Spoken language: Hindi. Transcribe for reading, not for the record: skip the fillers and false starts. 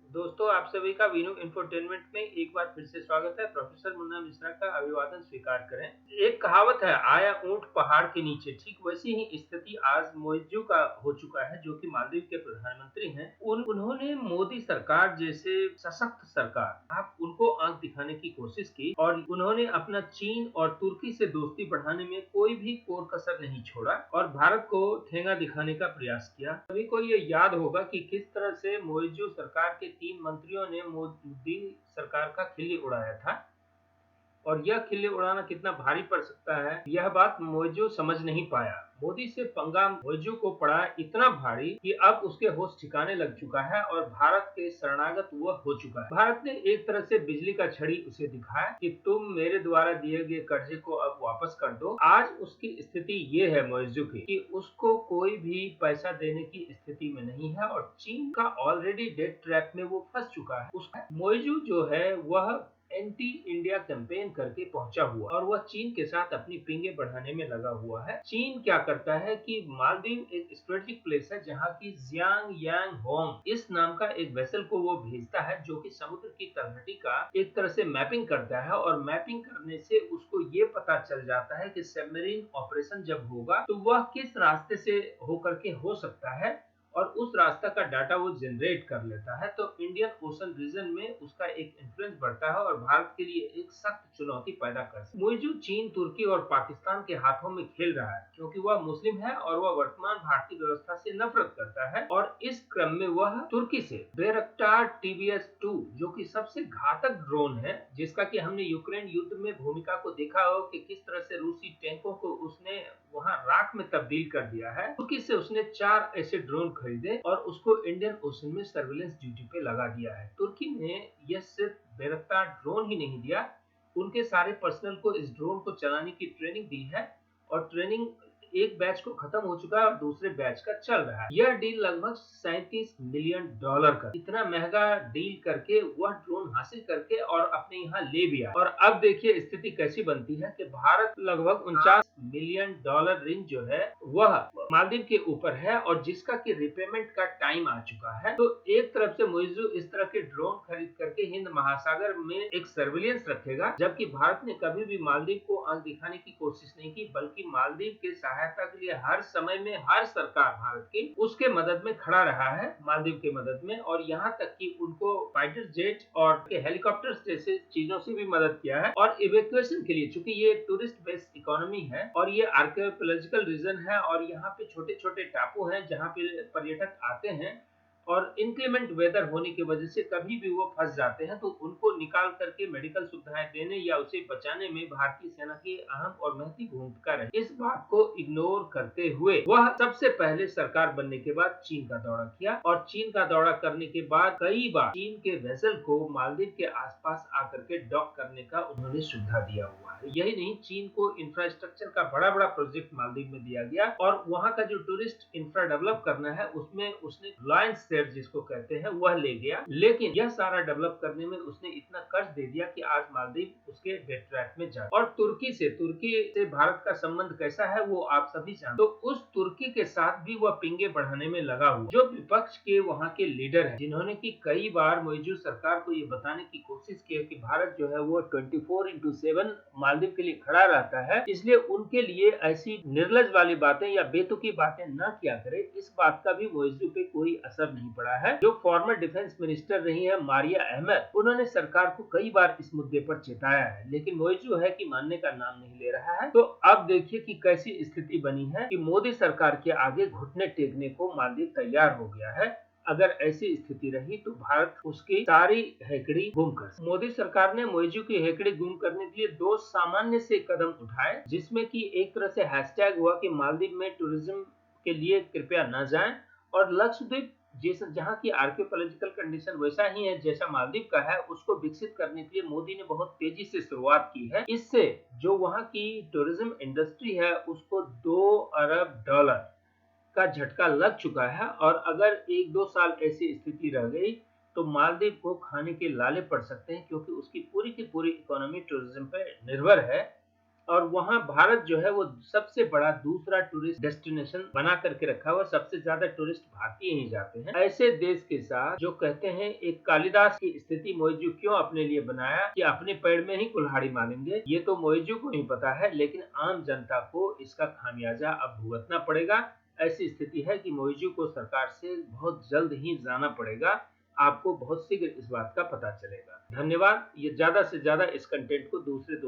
दोस्तों, आप सभी का वीनू इंफोटेनमेंट में एक बार फिर से स्वागत है। प्रोफेसर मुन्ना मिश्रा का अभिवादन स्वीकार करें। एक कहावत है, आया ऊंट पहाड़ के नीचे। ठीक वैसी ही स्थिति आज मोइज़ू का हो चुका है, जो कि मालदीव के प्रधानमंत्री हैं। उन्होंने मोदी सरकार जैसे सशक्त सरकार, आप उनको आंख दिखाने की कोशिश की और उन्होंने अपना चीन और तुर्की से दोस्ती बढ़ाने में कोई भी कोर कसर नहीं छोड़ा और भारत को ठेंगा दिखाने का प्रयास किया। सभी को ये याद होगा कि किस तरह से मोइज़ू सरकार के 3 मंत्रियों ने मोदी सरकार का खिल्ली उड़ाया था और यह खिल्ली उड़ाना कितना भारी पड़ सकता है, यह बात मोइज़ू समझ नहीं पाया। मोदी से पंगा मोइज़ू को पड़ा इतना भारी कि अब उसके होश ठिकाने लग चुका है और भारत के शरणागत वह हो चुका है। भारत ने एक तरह से बिजली का छड़ी उसे दिखाया कि तुम मेरे द्वारा दिए गए कर्जे को अब वापस कर दो। आज उसकी स्थिति ये है मोइज़ू की कि उसको कोई भी पैसा देने की स्थिति में नहीं है और चीन का ऑलरेडी डेट ट्रैप में वो फंस चुका है। मोइज़ू जो है वह एंटी इंडिया कैंपेन करके पहुंचा हुआ और वह चीन के साथ अपनी पिंगे बढ़ाने में लगा हुआ है। चीन क्या करता है कि मालदीव एक स्ट्रेटेजिक प्लेस है जहां की जियांग यांग होंग इस नाम का एक वेसल को वो भेजता है, जो कि समुद्र की तलहटी का एक तरह से मैपिंग करता है और मैपिंग करने से उसको ये पता चल जाता है कि सबमरीन ऑपरेशन जब होगा तो वह किस रास्ते से होकर के हो सकता है और उस रास्ता का डाटा वो जनरेट कर लेता है। तो इंडियन ओशन रीजन में उसका एक इन्फ्लुएंस बढ़ता है और भारत के लिए एक सख्त चुनौती पैदा कर सकता है। मोइज़ू चीन, तुर्की और पाकिस्तान के हाथों में खेल रहा है क्योंकि वह मुस्लिम है और वह वर्तमान भारतीय व्यवस्था से नफरत करता है और इस क्रम में वह तुर्की से बैरक्टार TBS-2 जो कि सबसे घातक ड्रोन है, जिसका कि हमने यूक्रेन युद्ध में भूमिका को देखा हो कि किस तरह से रूसी टैंकों को उसने वहां राख में तब्दील कर दिया है। तुर्की से उसने 4 ऐसे ड्रोन खरीदे और उसको इंडियन ओशन में सर्विलेंस ड्यूटी पे लगा दिया है। तुर्की ने यह सिर्फ बैरक्टार ड्रोन ही नहीं दिया, उनके सारे पर्सनल को इस ड्रोन को चलाने की ट्रेनिंग दी है और ट्रेनिंग एक बैच को खत्म हो चुका है और दूसरे बैच का चल रहा है। यह डील लगभग $37 मिलियन का, इतना महंगा डील करके वह ड्रोन हासिल करके और अपने यहाँ ले भी आया। और अब देखिए स्थिति कैसी बनती है कि भारत लगभग $49 मिलियन ऋण जो है वह मालदीव के ऊपर है और जिसका कि रिपेमेंट का टाइम आ चुका है। तो एक तरफ से मोइज़ू इस तरह के ड्रोन खरीद करके हिंद महासागर में एक सर्विलेंस रखेगा, जबकि भारत ने कभी भी मालदीव को आंख दिखाने की कोशिश नहीं की, बल्कि मालदीव के सहायता के लिए हर समय में हर सरकार भारत की उसके मदद में खड़ा रहा है, मालदीव के मदद में, और यहाँ तक कि उनको फाइटर जेट और हेलीकॉप्टर्स जैसे चीजों से भी मदद किया है। और इवैक्यूएशन के लिए, चूंकि ये टूरिस्ट बेस्ड इकोनॉमी है और ये आर्कियोलॉजिकल रीजन है और यहाँ पे छोटे छोटे टापू हैं जहाँ पे पर्यटक आते हैं और इंक्लीमेंट वेदर होने की वजह से कभी भी वो फंस जाते हैं, तो उनको निकाल करके मेडिकल सुविधाएं देने या उसे बचाने में भारतीय सेना की अहम और महती भूमिका रही। इस बात को इग्नोर करते हुए वह सबसे पहले सरकार बनने के बाद चीन का दौरा किया और चीन का दौरा करने के बाद कई बार चीन के वेसल को मालदीव के आसपास आकर के डॉक करने का उन्होंने सुविधा दिया हुआ है। यही नहीं, चीन को इंफ्रास्ट्रक्चर का बड़ा बड़ा प्रोजेक्ट मालदीव में दिया गया और वहाँ का जो टूरिस्ट इंफ्रा डेवलप करना है उसमें उसने लायंस शेयर जिसको कहते हैं वह ले गया, लेकिन यह सारा डेवलप करने में उसने इतना कर्ज दे दिया कि आज मालदीव उसके डेट ट्रैप में जा। और तुर्की से भारत का संबंध कैसा है वो आप सभी जानते। तो उस तुर्की के साथ भी वह पिंगे बढ़ाने में लगा हुआ, जो विपक्ष के वहाँ के लीडर है, जिन्होंने की कई बार मोइज़ू सरकार को ये बताने की कोशिश की है कि भारत जो है वो 24/7 मालदीव के लिए खड़ा रहता है, इसलिए उनके लिए ऐसी निर्लज वाली बातें या बेतुकी बातें न किया करे। इस बात का भी मोइज़ू पे कोई असर नहीं पड़ा है। जो फॉर्मर डिफेंस मिनिस्टर रही है मारिया अहमद, उन्होंने सरकार को कई बार इस मुद्दे पर चेताया है, लेकिन मोइज़ू है कि मानने का नाम नहीं ले रहा है। तो अब देखिए कि कैसी स्थिति बनी है कि मोदी सरकार के आगे घुटने टेकने को मालदीव तैयार हो गया है। अगर ऐसी स्थिति रही तो भारत उसकी सारी हेकड़ी गुम कर। मोदी सरकार ने मोइज़ू की हेकड़ी गुम करने के लिए 2 सामान्य से कदम उठाए, जिसमें कि एक तरह से हैशटैग हुआ कि मालदीव में टूरिज्म के लिए कृपया न जाएं और लक्षद्वीप जैसा जहाँ की आर्कियोलॉजिकल कंडीशन वैसा ही है जैसा मालदीव का है, उसको विकसित करने के लिए मोदी ने बहुत तेजी से शुरुआत की है। इससे जो वहाँ की टूरिज्म इंडस्ट्री है उसको $2 अरब का झटका लग चुका है और अगर 1-2 साल ऐसी स्थिति रह गई तो मालदीव को खाने के लाले पड़ सकते हैं, क्योंकि उसकी पूरी की पूरी इकोनॉमी टूरिज्म पर निर्भर है। और वहाँ भारत जो है वो सबसे बड़ा दूसरा टूरिस्ट डेस्टिनेशन बना करके रखा हुआ, सबसे ज्यादा टूरिस्ट भारतीय ही जाते हैं। ऐसे देश के साथ जो कहते हैं एक कालिदास की स्थिति मोइजू क्यों अपने लिए बनाया कि अपने पैर में ही कुल्हाड़ी मारेंगे, ये तो मोइजू को ही पता है, लेकिन आम जनता को इसका खामियाजा अब भुगतना पड़ेगा। ऐसी स्थिति है कि मोइजू को सरकार से बहुत जल्द ही जाना पड़ेगा। आपको बहुत शीघ्र इस बात का पता चलेगा। धन्यवाद। ये ज्यादा से ज्यादा इस कंटेंट को दूसरे दोस्तों